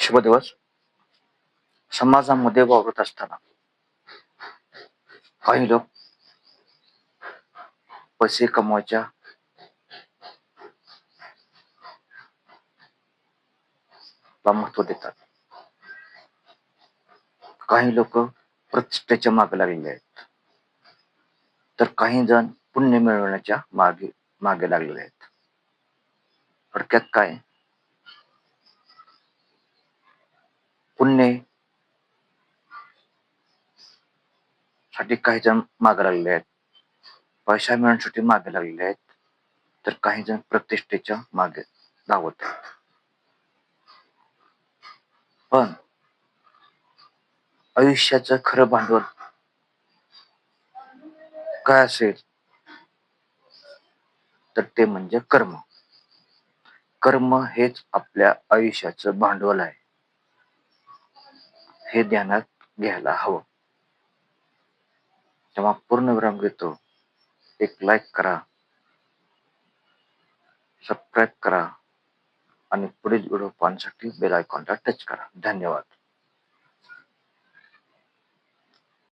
शुभ दिवस. समाजामध्ये वावरत असताना काही लोक पैसे कमवायच्या ला महत्व देतात. काही लोक प्रतिष्ठेच्या मागे लागलेले आहेत, तर काही जण पुण्य मिळवण्याच्या मागे लागलेले आहेत. थोडक्यात काय, पुण्य साठी काही जण मागे लागलेले आहेत, पैसा मिळवण्यासाठी मागे लागलेले आहेत, तर काही जण प्रतिष्ठेच्या मागे धावत आहेत. पण आयुष्याचं खरं भांडवल काय असेल तर ते म्हणजे कर्म. कर्म हेच आपल्या आयुष्याचं भांडवल आहे, हे ध्यानात घ्यायला हवं. तेव्हा पूर्णविराम घेतो. एक लाईक करा, सबस्क्राईब करा आणि पुढील व्हिडिओ पाहण्यासाठी बेल आयकॉनला टच करा. धन्यवाद.